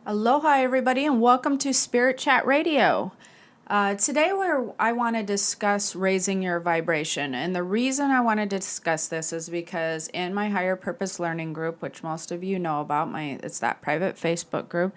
Aloha, everybody, and welcome to Spirit Chat Radio. Today, I want to discuss raising your vibration. And the reason I wanted to discuss this is because in my Higher Purpose Learning group, which most of you know about, it's that private Facebook group,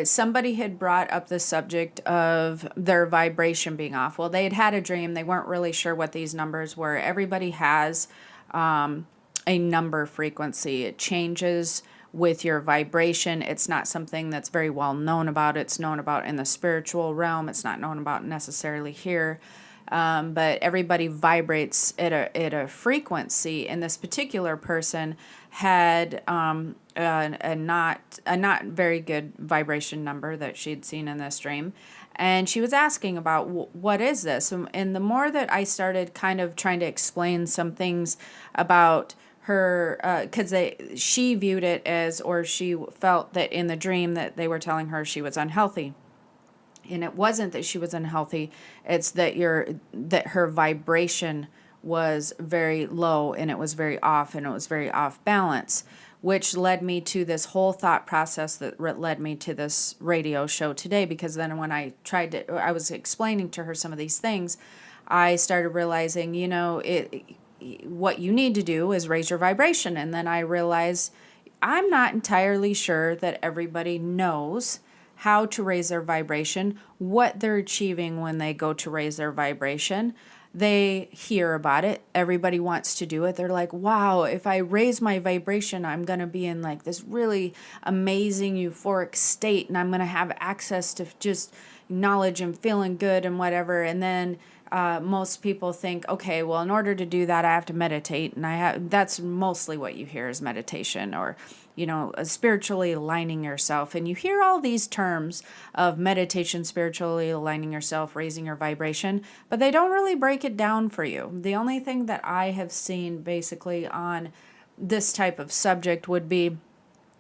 somebody had brought up the subject of their vibration being off. Well, they had a dream. They weren't really sure what these numbers were. Everybody has a number frequency. It changes with your vibration. It's not something that's very well known about. It's known about in the spiritual realm. It's not known about necessarily here. But everybody vibrates at a frequency, and this particular person had a not very good vibration number that she'd seen in this dream, and she was asking about what is this, and the more that I started kind of trying to explain some things about her, because she viewed it as, or she felt that in the dream that they were telling her she was unhealthy. And it wasn't that she was unhealthy, it's that her vibration was very low, and it was very off, and it was very off balance, which led me to this whole thought process that led me to this radio show today. Because then when I was explaining to her some of these things, I started realizing, what you need to do is raise your vibration. And then I realized I'm not entirely sure that everybody knows how to raise their vibration, what they're achieving when they go to raise their vibration. They hear about it. Everybody wants to do it. They're like, wow, if I raise my vibration, I'm going to be in like this really amazing euphoric state, and I'm going to have access to just knowledge and feeling good and whatever. And then most people think, okay, well, in order to do that, I have to meditate. And that's mostly what you hear is meditation, or spiritually aligning yourself. And you hear all these terms of meditation, spiritually aligning yourself, raising your vibration, but they don't really break it down for you. The only thing that I have seen basically on this type of subject would be,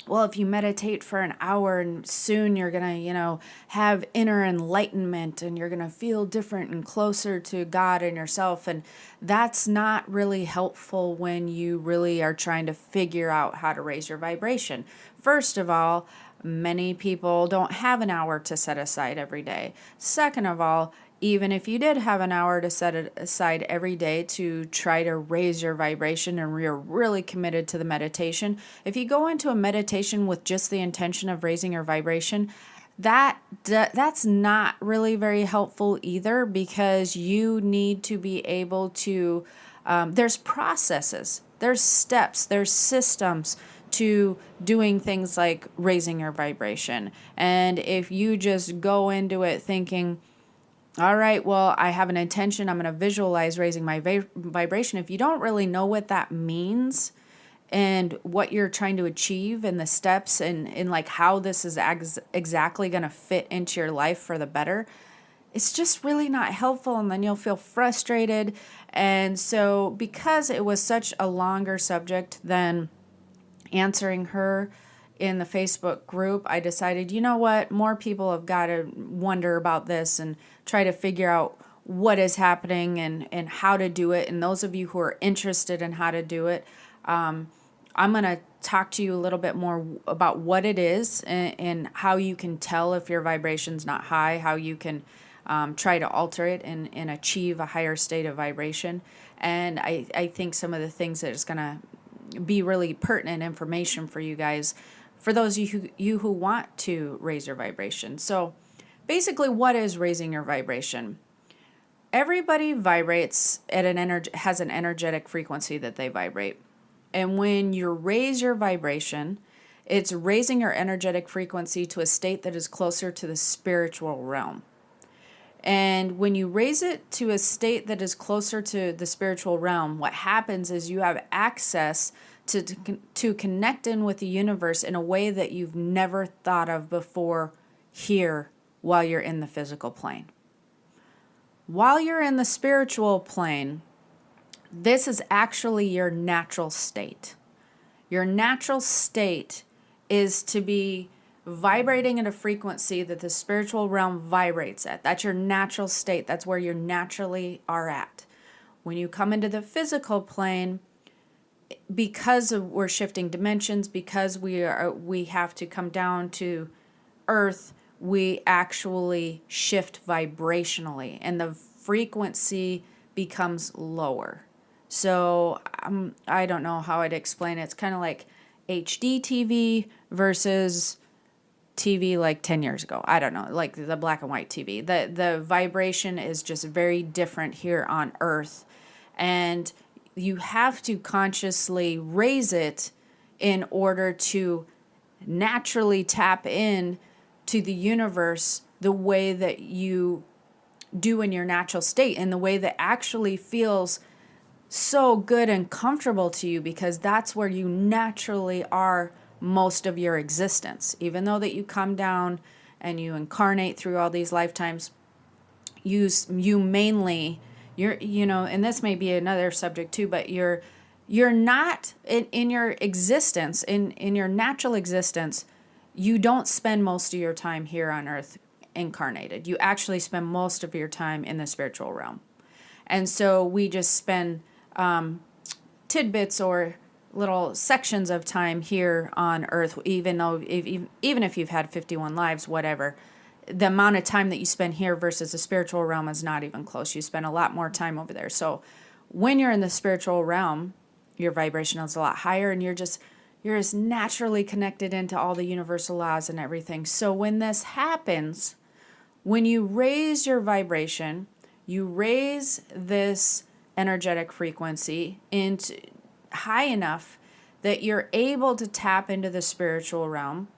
well, if you meditate for an hour and soon you're going to, have inner enlightenment, and you're going to feel different and closer to God and yourself. And that's not really helpful when you really are trying to figure out how to raise your vibration. First of all, many people don't have an hour to set aside every day. Second of all, even if you did have an hour to set it aside every day to try to raise your vibration and you're really committed to the meditation, if you go into a meditation with just the intention of raising your vibration, that's not really very helpful either, because you need to be able to, there's processes, there's steps, there's systems to doing things like raising your vibration. And if you just go into it thinking, all right, well, I have an intention, I'm going to visualize raising my vibration. If you don't really know what that means and what you're trying to achieve and the steps and like how this is exactly going to fit into your life for the better, it's just really not helpful, and then you'll feel frustrated. And so because it was such a longer subject than answering her in the Facebook group, I decided, you know what, more people have got to wonder about this and try to figure out what is happening and how to do it. And those of you who are interested in how to do it, I'm going to talk to you a little bit more about what it is and how you can tell if your vibration's not high, how you can try to alter it and achieve a higher state of vibration. And I think some of the things that is going to be really pertinent information for you guys, for those of you who want to raise your vibration. So basically, what is raising your vibration? Everybody vibrates at has an energetic frequency that they vibrate. And when you raise your vibration, it's raising your energetic frequency to a state that is closer to the spiritual realm. And when you raise it to a state that is closer to the spiritual realm, what happens is you have access to connect in with the universe in a way that you've never thought of before here while you're in the physical plane. While you're in the spiritual plane, this is actually your natural state. Your natural state is to be vibrating at a frequency that the spiritual realm vibrates at. That's your natural state. That's where you naturally are at. When you come into the physical plane, because we're shifting dimensions, because we have to come down to Earth, we actually shift vibrationally and the frequency becomes lower. So I don't know how I'd explain it. It's kind of like HD TV versus TV like 10 years ago. I don't know, like the black and white TV. The vibration is just very different here on Earth. And you have to consciously raise it in order to naturally tap in to the universe the way that you do in your natural state, in the way that actually feels so good and comfortable to you, because that's where you naturally are most of your existence. Even though that you come down and you incarnate through all these lifetimes, you mainly, and this may be another subject too, but you're not in your existence, in your natural existence, you don't spend most of your time here on earth incarnated. You actually spend most of your time in the spiritual realm. And so we just spend tidbits or little sections of time here on earth, even if you've had 51 lives, whatever. The amount of time that you spend here versus the spiritual realm is not even close. You spend a lot more time over there. So when you're in the spiritual realm, your vibration is a lot higher, and you're just naturally connected into all the universal laws and everything. So when this happens, when you raise your vibration, you raise this energetic frequency into high enough that you're able to tap into the spiritual realm,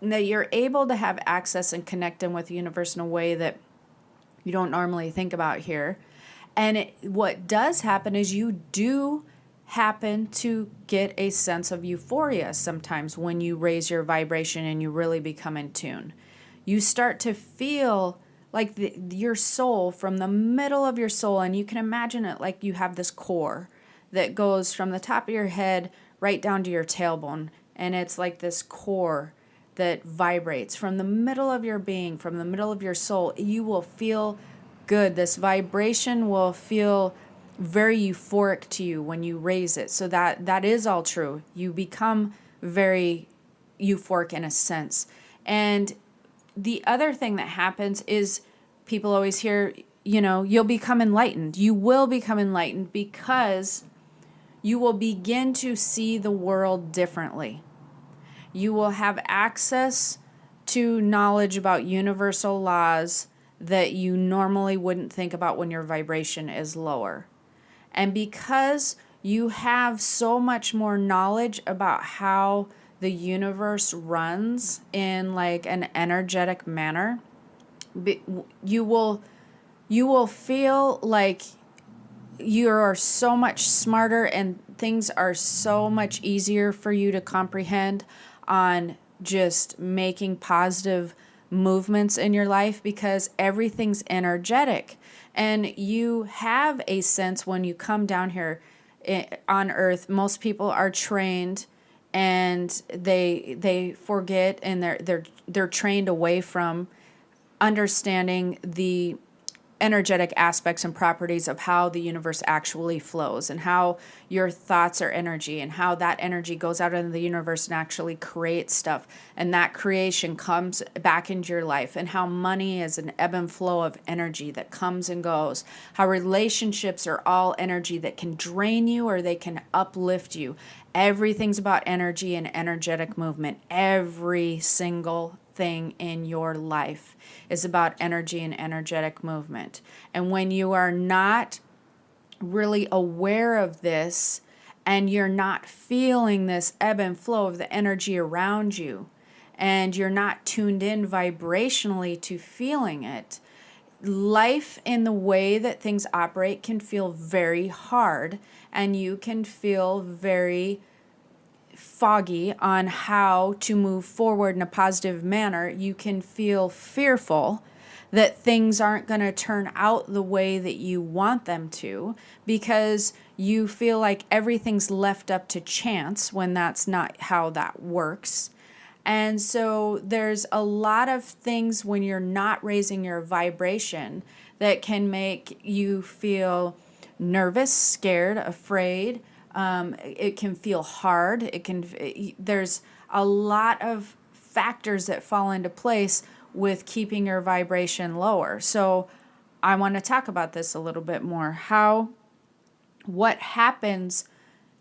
that you're able to have access and connect in with the universe in a way that you don't normally think about here. And what does happen is you do happen to get a sense of euphoria sometimes when you raise your vibration and you really become in tune. You start to feel like your soul, from the middle of your soul, and you can imagine it like you have this core that goes from the top of your head right down to your tailbone, and it's like this core that vibrates from the middle of your being, from the middle of your soul. You will feel good. This vibration will feel very euphoric to you when you raise it. So that is all true. You become very euphoric in a sense. And the other thing that happens is people always hear, you'll become enlightened. You will become enlightened because you will begin to see the world differently. You will have access to knowledge about universal laws that you normally wouldn't think about when your vibration is lower. And because you have so much more knowledge about how the universe runs in like an energetic manner, you will feel like you are so much smarter and things are so much easier for you to comprehend on just making positive movements in your life, because everything's energetic. And you have a sense when you come down here on earth, most people are trained and they forget, and they're trained away from understanding the energetic aspects and properties of how the universe actually flows, and how your thoughts are energy, and how that energy goes out into the universe and actually creates stuff, and that creation comes back into your life, and how money is an ebb and flow of energy that comes and goes, how relationships are all energy that can drain you or they can uplift you. Everything's about energy and energetic movement. Every single thing in your life is about energy and energetic movement. And when you are not really aware of this, and you're not feeling this ebb and flow of the energy around you, and you're not tuned in vibrationally to feeling it, life in the way that things operate can feel very hard, and you can feel very foggy on how to move forward in a positive manner. You can feel fearful that things aren't going to turn out the way that you want them to, because you feel like everything's left up to chance when that's not how that works. And so there's a lot of things when you're not raising your vibration that can make you feel nervous, scared, afraid. It can feel hard. There's a lot of factors that fall into place with keeping your vibration lower. So I want to talk about this a little bit more. What happens?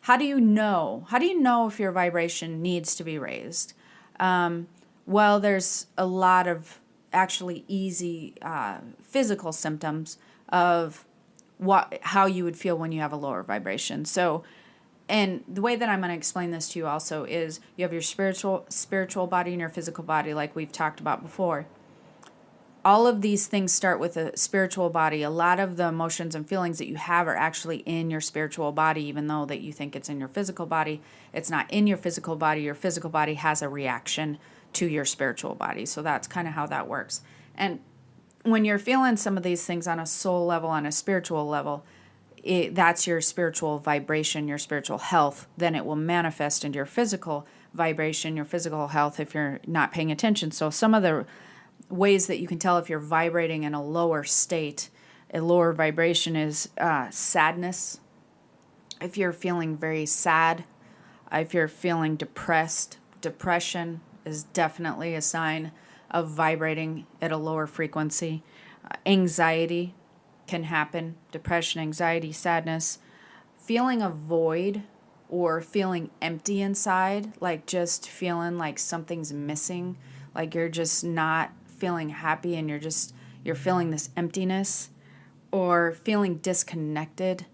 How do you know? How do you know if your vibration needs to be raised? Well, there's a lot of actually easy physical symptoms of how you would feel when you have a lower vibration. So, and the way that I'm going to explain this to you also is you have your spiritual body and your physical body, like we've talked about before. All of these things start with a spiritual body. A lot of the emotions and feelings that you have are actually in your spiritual body, even though that you think it's in your physical body. It's not in your physical body. Your physical body has a reaction to your spiritual body. So that's kind of how that works. And when you're feeling some of these things on a soul level, on a spiritual level, that's your spiritual vibration, your spiritual health. Then it will manifest into your physical vibration, your physical health if you're not paying attention. So some of the ways that you can tell if you're vibrating in a lower state, a lower vibration, is sadness. If you're feeling very sad, if you're feeling depressed, depression is definitely a sign of vibrating at a lower frequency. Anxiety can happen. Depression, anxiety, sadness. Feeling a void or feeling empty inside, like just feeling like something's missing, like you're just not feeling happy and you're feeling this emptiness, or feeling disconnected.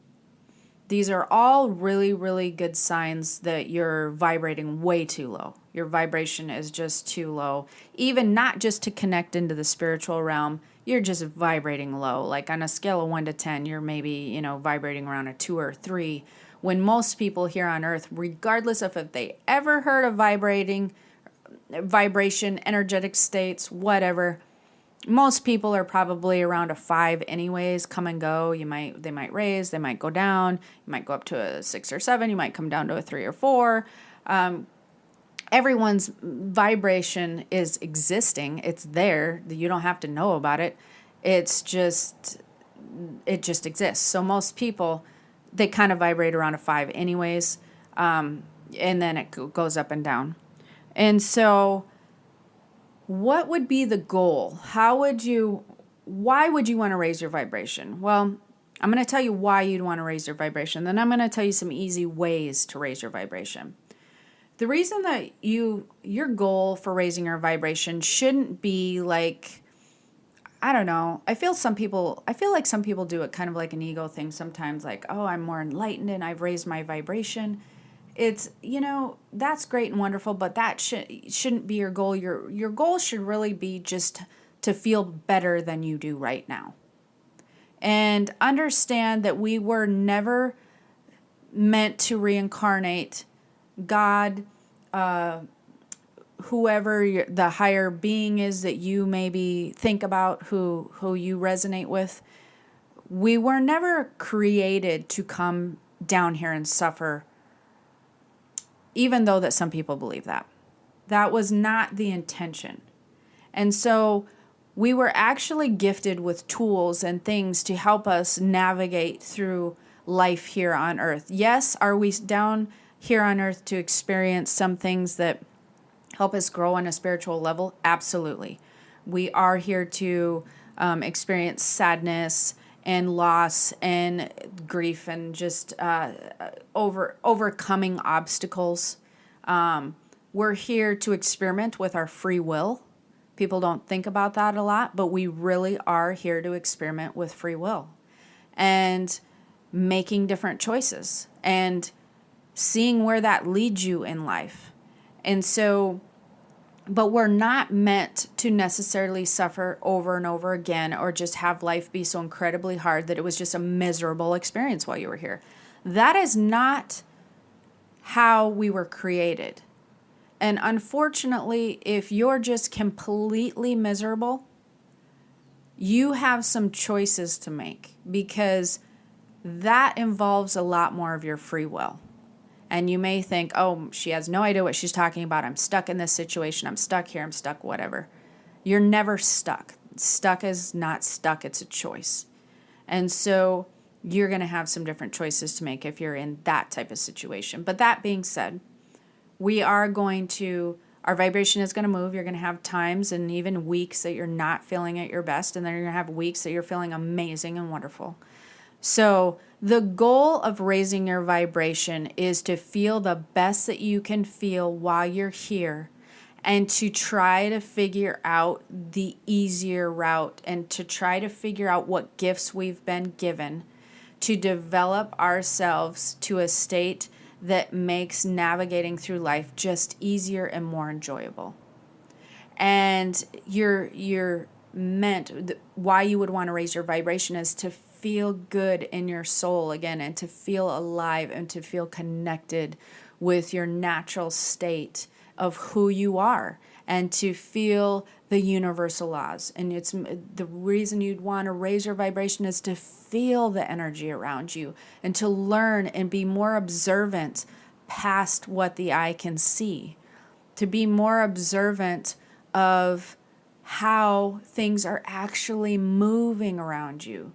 These are all really, really good signs that you're vibrating way too low. Your vibration is just too low. Even not just to connect into the spiritual realm, you're just vibrating low. Like on a scale of 1 to 10, you're maybe, vibrating around a 2 or 3. When most people here on earth, regardless of if they ever heard of vibration, energetic states, whatever, most people are probably around a 5 anyways, come and go. They might raise, they might go down, you might go up to a 6 or 7, you might come down to a 3 or 4. Everyone's vibration is existing. It's there. You don't have to know about it. It just exists. So most people, they kind of vibrate around a 5 anyways, and then it goes up and down. And so what would be the goal? Why would you want to raise your vibration? Well, I'm going to tell you why you'd want to raise your vibration. Then I'm going to tell you some easy ways to raise your vibration. The reason that your goal for raising your vibration shouldn't be like, I don't know. I feel like some people do it kind of like an ego thing sometimes, like, oh, I'm more enlightened and I've raised my vibration. It's, that's great and wonderful, but that shouldn't be your goal. Your goal should really be just to feel better than you do right now. And understand that we were never meant to reincarnate. God, whoever the higher being is that you maybe think about, who you resonate with, we were never created to come down here and suffer, even though that some people believe that. That was not the intention. And so we were actually gifted with tools and things to help us navigate through life here on earth. Yes, are we down here on earth to experience some things that help us grow on a spiritual level? Absolutely. We are here to experience sadness and loss and grief and just overcoming obstacles. We're here to experiment with our free will. People don't think about that a lot, but we really are here to experiment with free will and making different choices and seeing where that leads you in life. And so, but we're not meant to necessarily suffer over and over again or just have life be so incredibly hard that it was just a miserable experience while you were here. That is not how we were created. And unfortunately, if you're just completely miserable, you have some choices to make, because that involves a lot more of your free will. And you may think, oh, she has no idea what she's talking about. I'm stuck in this situation. I'm stuck here. I'm stuck, whatever. You're never stuck. Stuck is not stuck. It's a choice. And so you're going to have some different choices to make if you're in that type of situation. But that being said, we are going to Our vibration is going to move. You're going to have times and even weeks that you're not feeling at your best, and then you're going to have weeks that you're feeling amazing and wonderful. So the goal of raising your vibration is to feel the best that you can feel while you're here, and to try to figure out the easier route, and to try to figure out what gifts we've been given to develop ourselves to a state that makes navigating through life just easier and more enjoyable. And you're meant, why you would want to raise your vibration is to feel good in your soul again, and to feel alive, and to feel connected with your natural state of who you are, and to feel the universal laws. And it's the reason you'd want to raise your vibration is to feel the energy around you, and to learn and be more observant past what the eye can see, to be more observant of how things are actually moving around you,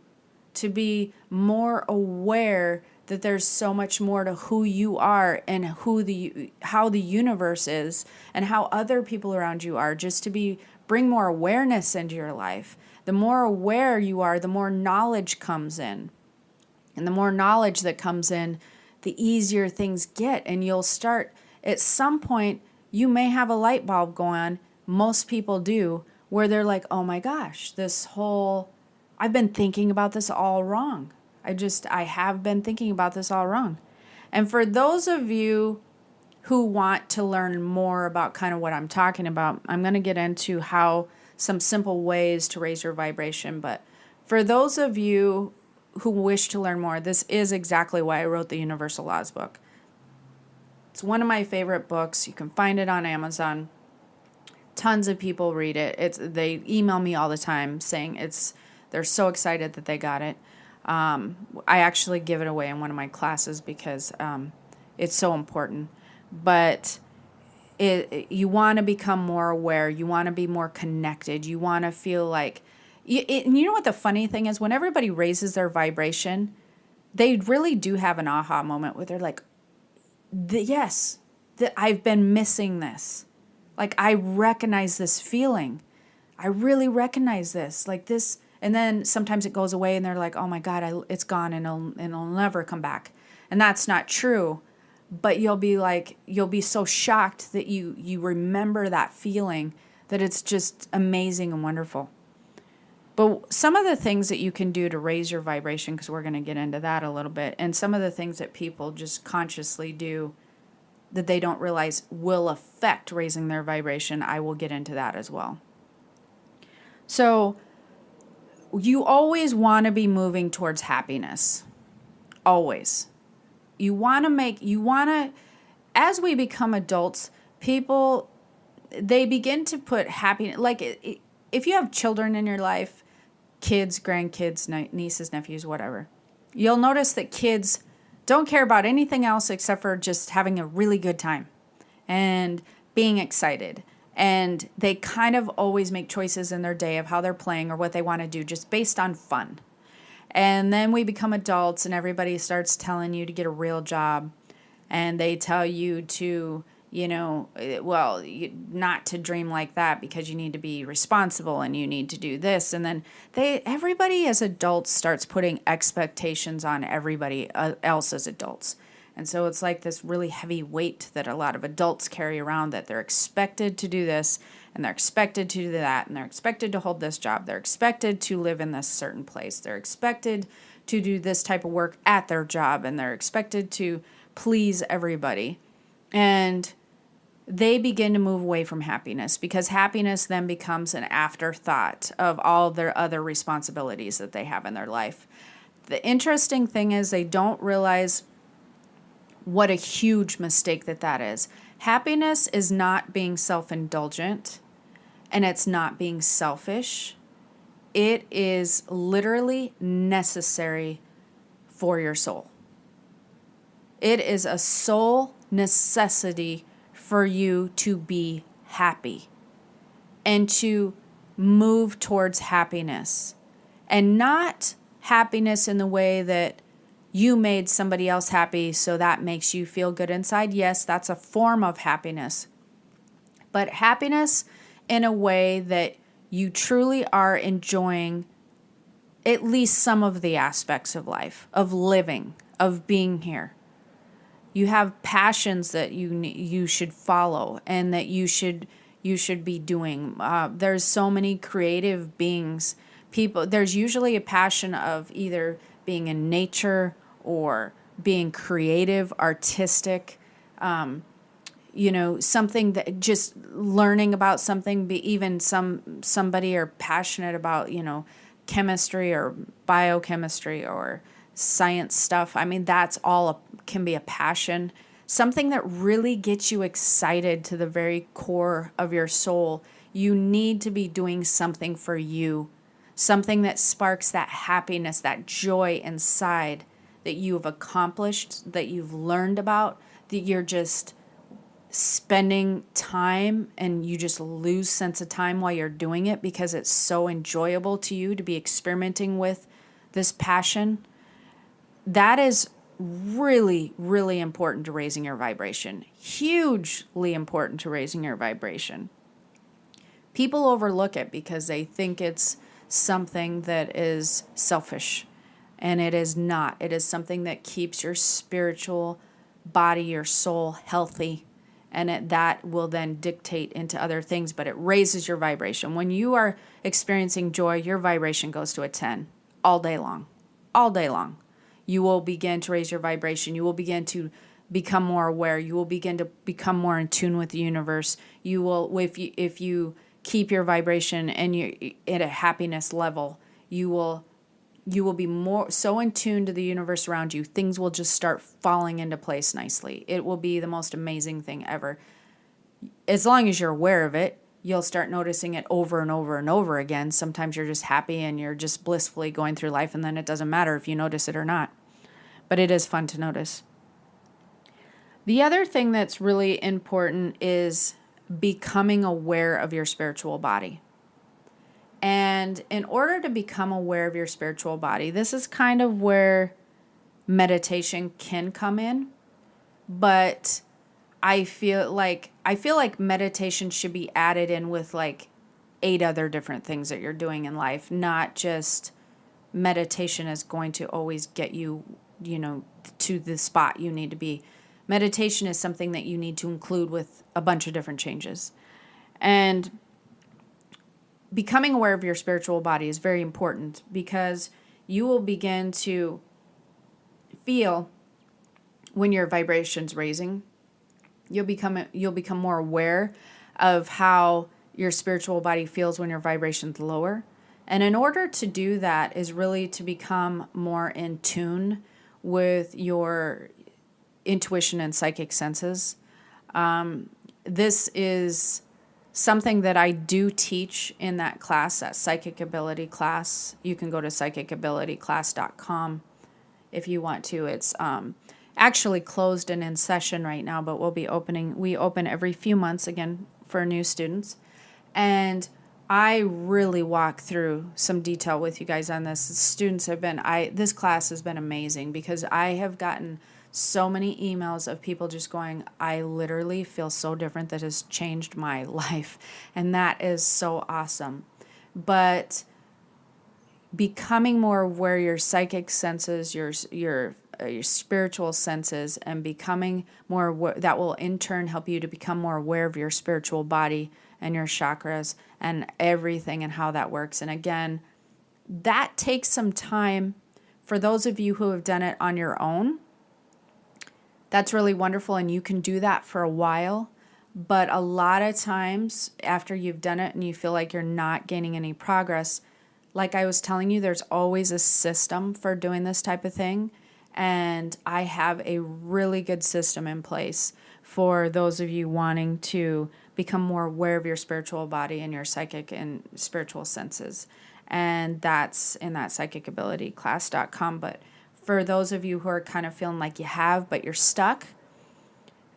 to be more aware that there's so much more to who you are, and how the universe is, and how other people around you are, just to bring more awareness into your life. The more aware you are, the more knowledge comes in. And the more knowledge that comes in, the easier things get. And you'll start, at some point, you may have a light bulb go on. Most people do, where they're like, oh my gosh, I've been thinking about this all wrong. I have been thinking about this all wrong. And for those of you who want to learn more about kind of what I'm talking about, I'm going to get into some simple ways to raise your vibration. But for those of you who wish to learn more, this is exactly why I wrote the Universal Laws book. It's one of my favorite books. You can find it on Amazon. Tons of people read it. They email me all the time saying they're so excited that they got it. I actually give it away in one of my classes because it's so important. But you want to become more aware. You want to be more connected. You want to feel like... you know what the funny thing is? When everybody raises their vibration, they really do have an aha moment where they're like, yes, I've been missing this. Like, I recognize this feeling. I really recognize this. Like this... And then sometimes it goes away and they're like, oh my God, it's gone and it'll never come back. And that's not true. But you'll be so shocked that you remember that feeling, that it's just amazing and wonderful. But some of the things that you can do to raise your vibration, because we're going to get into that a little bit, and some of the things that people just consciously do that they don't realize will affect raising their vibration, I will get into that as well. So you always want to be moving towards happiness. Always. As we become adults, people, they begin to put happiness, like if you have children in your life, kids, grandkids, nieces, nephews, whatever, you'll notice that kids don't care about anything else except for just having a really good time and being excited. And they kind of always make choices in their day of how they're playing or what they want to do just based on fun. And then we become adults and everybody starts telling you to get a real job. And they tell you to, not to dream like that because you need to be responsible and you need to do this. And then everybody as adults starts putting expectations on everybody else as adults. And so it's like this really heavy weight that a lot of adults carry around, that they're expected to do this, and they're expected to do that, and they're expected to hold this job. They're expected to live in this certain place. They're expected to do this type of work at their job, and they're expected to please everybody. And they begin to move away from happiness, because happiness then becomes an afterthought of all their other responsibilities that they have in their life. The interesting thing is they don't realize what a huge mistake that is. Happiness is not being self-indulgent, and it's not being selfish. It is literally necessary for your soul. It is a soul necessity for you to be happy and to move towards happiness, and not happiness in the way that you made somebody else happy, so that makes you feel good inside. Yes, that's a form of happiness. but happiness in a way that you truly are enjoying at least some of the aspects of life, of living, of being here. You have passions that you should follow and that you should be doing. There's so many creative beings. People, there's usually a passion of either being in nature or being creative, artistic. Something that just learning about something. Even somebody are passionate about chemistry or biochemistry or science stuff. I mean, that's all can be a passion. Something that really gets you excited to the very core of your soul. You need to be doing something for you. Something that sparks that happiness, that joy inside that you've accomplished, that you've learned about, that you're just spending time and you just lose sense of time while you're doing it because it's so enjoyable to you to be experimenting with this passion. That is really, really important to raising your vibration. Hugely important to raising your vibration. People overlook it because they think it's something that is selfish, and it is not. It is something that keeps your spiritual body, your soul healthy, and that will then dictate into other things, but it raises your vibration. When you are experiencing joy, your vibration goes to a 10 all day long. All day long. You will begin to raise your vibration. You will begin to become more aware. You will begin to become more in tune with the universe. You will, if you keep your vibration and you at a happiness level, you will be more so in tune to the universe around you. Things will just start falling into place nicely. It will be the most amazing thing ever. As long as you're aware of it, you'll start noticing it over and over and over again. Sometimes you're just happy and you're just blissfully going through life, and then it doesn't matter if you notice it or not. But it is fun to notice. The other thing that's really important is becoming aware of your spiritual body. And in order to become aware of your spiritual body, this is kind of where meditation can come in. But I feel like meditation should be added in with like 8 other different things that you're doing in life. Not just meditation is going to always get you, to the spot you need to be. Meditation is something that you need to include with a bunch of different changes. And becoming aware of your spiritual body is very important because you will begin to feel when your vibration's raising. You'll become more aware of how your spiritual body feels when your vibration's lower. And in order to do that is really to become more in tune with your intuition and psychic senses. This is something that I do teach in that class, that psychic ability class. You can go to psychicabilityclass.com if you want to. It's actually closed and in session right now, but we open every few months again for new students. And I really walk through some detail with you guys on this. This class has been amazing because I have gotten so many emails of people just going, I literally feel so different. That has changed my life. And that is so awesome. But becoming more aware of your psychic senses, your spiritual senses, and becoming more aware, that will in turn help you to become more aware of your spiritual body and your chakras and everything and how that works. And again, that takes some time. For those of you who have done it on your own, that's really wonderful, and you can do that for a while. But a lot of times after you've done it and you feel like you're not gaining any progress, like I was telling you, there's always a system for doing this type of thing. And I have a really good system in place for those of you wanting to become more aware of your spiritual body and your psychic and spiritual senses. And that's in that psychicabilityclass.com. But for those of you who are kind of feeling like you have, but you're stuck,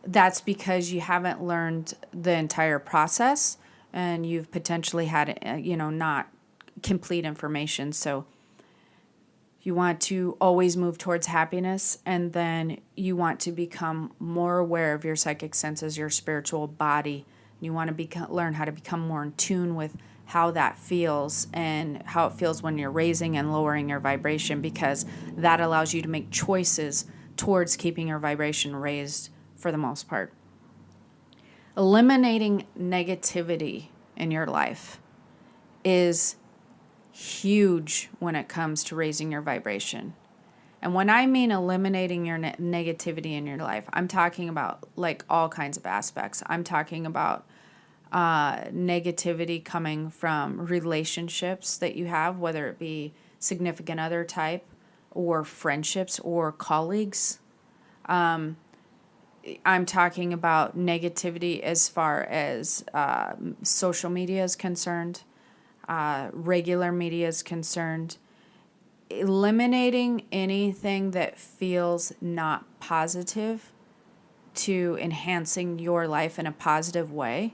that's because you haven't learned the entire process and you've potentially had, not complete information. So you want to always move towards happiness, and then you want to become more aware of your psychic senses, your spiritual body, You want to learn how to become more in tune with how that feels and how it feels when you're raising and lowering your vibration, because that allows you to make choices towards keeping your vibration raised for the most part. Eliminating negativity in your life is huge when it comes to raising your vibration. And when I mean eliminating your negativity in your life, I'm talking about like all kinds of aspects. I'm talking about negativity coming from relationships that you have, whether it be significant other type or friendships or colleagues. I'm talking about negativity as far as social media is concerned, regular media is concerned. Eliminating anything that feels not positive to enhancing your life in a positive way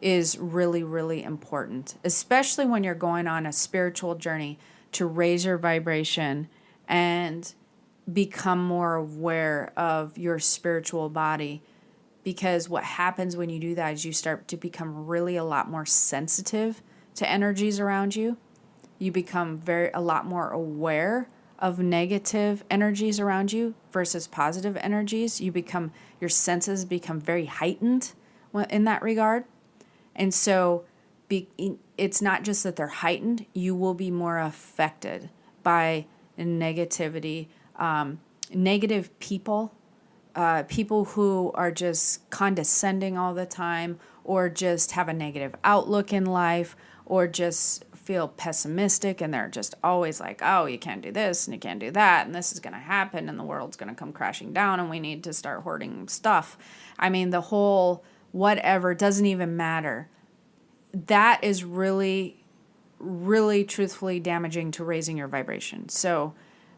is really, really important, especially when you're going on a spiritual journey to raise your vibration and become more aware of your spiritual body. Because what happens when you do that is you start to become really a lot more sensitive to energies around you. You become a lot more aware of negative energies around you versus positive energies. Your senses become very heightened in that regard. And so it's not just that they're heightened, you will be more affected by negativity, negative people, people who are just condescending all the time, or just have a negative outlook in life, or just feel pessimistic and they're just always like, oh, you can't do this and you can't do that and this is going to happen and the world's going to come crashing down and we need to start hoarding stuff. I mean, the whole whatever doesn't even matter. That is really, really truthfully damaging to raising your vibration. So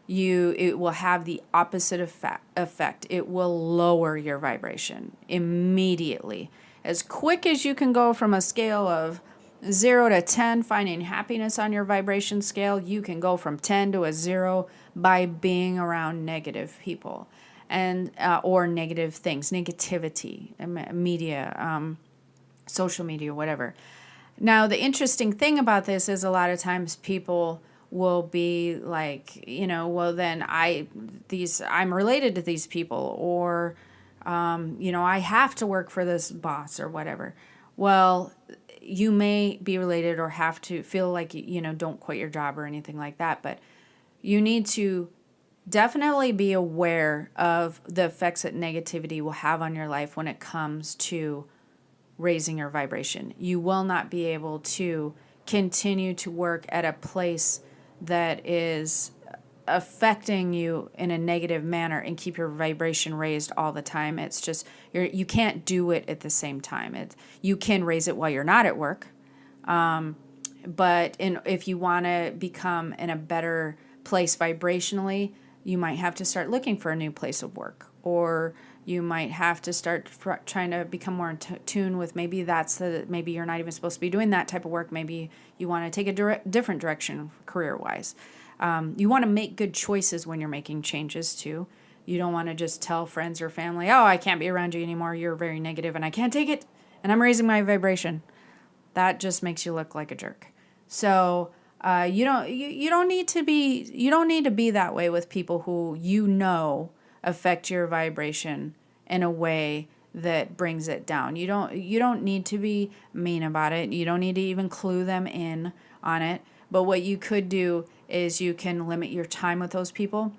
it will have the opposite effect. It will lower your vibration immediately. As quick as you can go from a scale of 0 to 10, finding happiness on your vibration scale, you can go from 10 to a 0 by being around negative people and or negative things, negativity, media, social media, whatever. Now, the interesting thing about this is a lot of times people will be like, well, then I'm related to these people, or I have to work for this boss or whatever. Well, you may be related or have to feel like, don't quit your job or anything like that. But you need to definitely be aware of the effects that negativity will have on your life when it comes to raising your vibration. You will not be able to continue to work at a place that is affecting you in a negative manner and keep your vibration raised all the time. It's just you can't do it at the same time. You can raise it while you're not at work, but if you want to become in a better place vibrationally, you might have to start looking for a new place of work, or you might have to start trying to become more in tune with maybe maybe you're not even supposed to be doing that type of work. Maybe you want to take a different direction career-wise. You want to make good choices when you're making changes too. You don't want to just tell friends or family, oh, I can't be around you anymore. You're very negative and I can't take it and I'm raising my vibration. That just makes you look like a jerk. So you don't need to be that way with people who affect your vibration in a way that brings it down. You don't need to be mean about it. You don't need to even clue them in on it. But what you could do is you can limit your time with those people.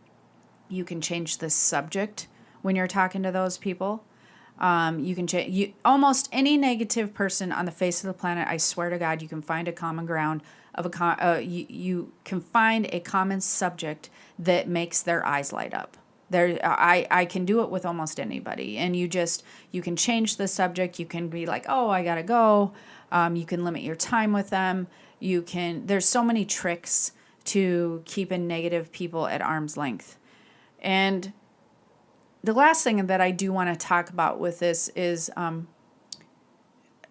You can change the subject when you're talking to those people. You can change almost any negative person on the face of the planet. I swear to God, you can find a common ground of you can find a common subject that makes their eyes light up. I can do it with almost anybody, and you can change the subject. You can be like, oh, I gotta go. You can limit your time with them. There's so many tricks to keeping negative people at arm's length. And the last thing that I do want to talk about with this is, and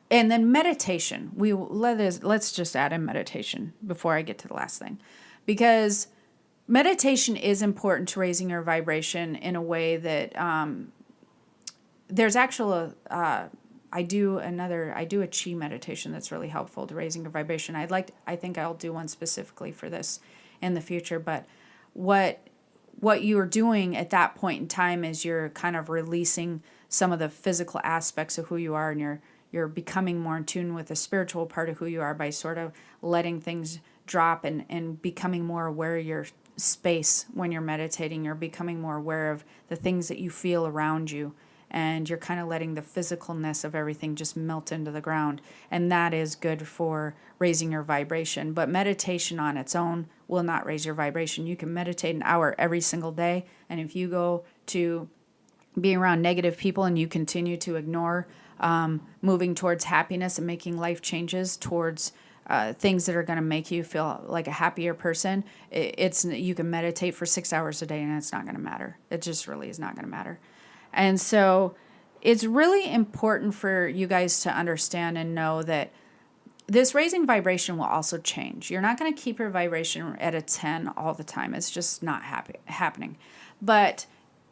then meditation. Let's just add in meditation before I get to the last thing, because meditation is important to raising your vibration in a way that there's actual I do a chi meditation that's really helpful to raising your vibration. I think I'll do one specifically for this in the future, but what you're doing at that point in time is you're kind of releasing some of the physical aspects of who you are, and you're becoming more in tune with the spiritual part of who you are by sort of letting things drop and becoming more aware of your space when you're meditating. You're becoming more aware of the things that you feel around you, and you're kind of letting the physicalness of everything just melt into the ground. And that is good for raising your vibration. But meditation on its own will not raise your vibration. You can meditate an hour every single day, and if you go to being around negative people and you continue to ignore moving towards happiness and making life changes towards things that are going to make you feel like a happier person, you can meditate for 6 hours a day and it's not going to matter. It just really is not going to matter. And so it's really important for you guys to understand and know that this raising vibration will also change. You're not going to keep your vibration at a 10 all the time. It's just not happening. But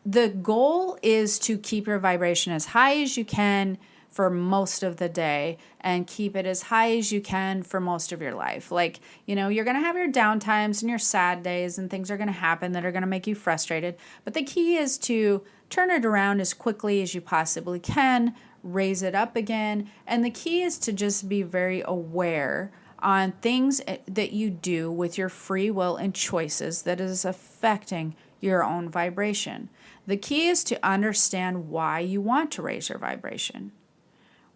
the goal is to keep your vibration as high as you can for most of the day and keep it as high as you can for most of your life. Like, you're going to have your down times and your sad days, and things are going to happen that are going to make you frustrated. But the key is to turn it around as quickly as you possibly can, raise it up again. And the key is to just be very aware on things that you do with your free will and choices that is affecting your own vibration. The key is to understand why you want to raise your vibration.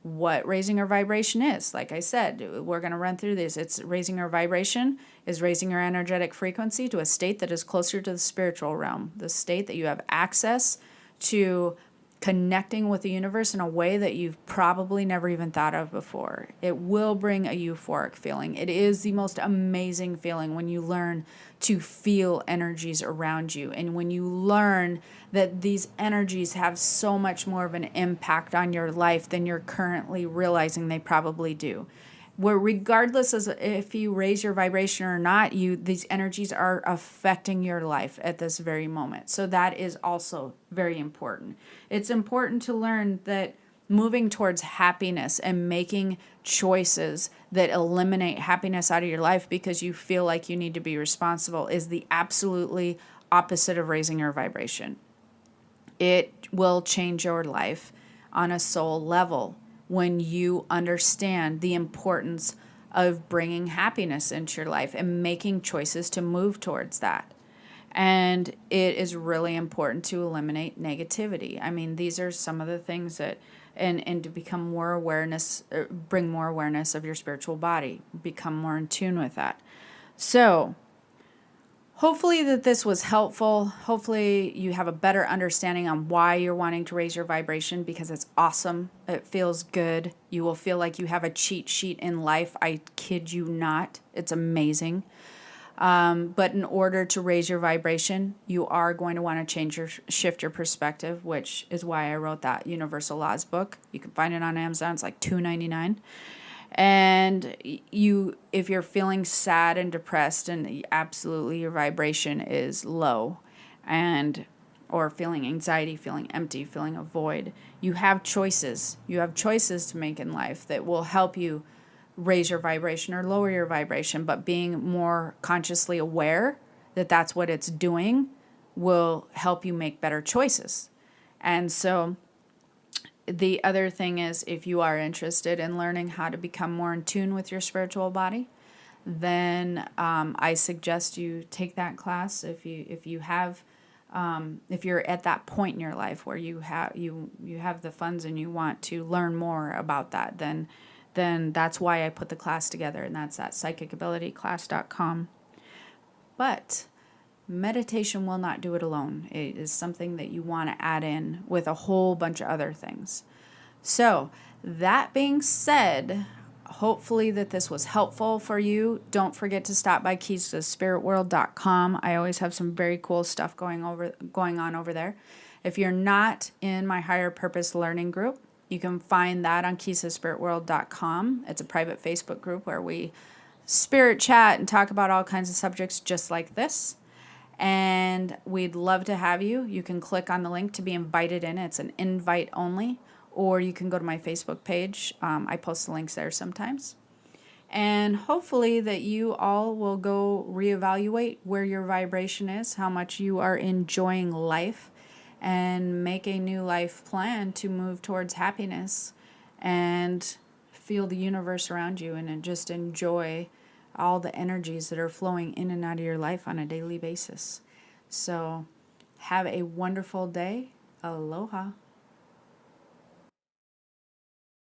What raising your vibration is. Like I said, we're going to run through this. It's raising your vibration is raising your energetic frequency to a state that is closer to the spiritual realm, the state that you have access to connecting with the universe in a way that you've probably never even thought of before. It will bring a euphoric feeling. It is the most amazing feeling when you learn to feel energies around you, and when you learn that these energies have so much more of an impact on your life than you're currently realizing they probably do. Where regardless of if you raise your vibration or not, these energies are affecting your life at this very moment. So that is also very important. It's important to learn that moving towards happiness and making choices that eliminate happiness out of your life because you feel like you need to be responsible is the absolutely opposite of raising your vibration. It will change your life on a soul level when you understand the importance of bringing happiness into your life and making choices to move towards that. And it is really important to eliminate negativity. I mean, these are some of the things that, and to become more awareness, bring more awareness of your spiritual body, become more in tune with that. So, hopefully that this was helpful. Hopefully you have a better understanding on why you're wanting to raise your vibration, because it's awesome. It feels good. You will feel like you have a cheat sheet in life. I kid you not. It's amazing. But in order to raise your vibration, you are going to want to shift your perspective, which is why I wrote that Universal Laws book. You can find it on Amazon. It's like $2.99. And if you're feeling sad and depressed and absolutely your vibration is low, or feeling anxiety, feeling empty, feeling a void, you have choices. You have choices to make in life that will help you raise your vibration or lower your vibration. But being more consciously aware that that's what it's doing will help you make better choices. And so the other thing is, if you are interested in learning how to become more in tune with your spiritual body, then I suggest you take that class. If you're at that point in your life where you have the funds and you want to learn more about that, then that's why I put the class together, and that's at psychicabilityclass.com. But meditation will not do it alone. It is something that you want to add in with a whole bunch of other things. So, that being said, hopefully that this was helpful for you. Don't forget to stop by keystothespiritworld.com. I always have some very cool stuff going on over there. If you're not in my Higher Purpose Learning group, you can find that on keystothespiritworld.com. It's a private Facebook group where we spirit chat and talk about all kinds of subjects just like this. And we'd love to have you. You can click on the link to be invited in. It's an invite only. or you can go to my Facebook page. I post the links there sometimes. And hopefully that you all will go reevaluate where your vibration is, how much you are enjoying life, and make a new life plan to move towards happiness and feel the universe around you and just enjoy all the energies that are flowing in and out of your life on a daily basis. So have a wonderful day. Aloha.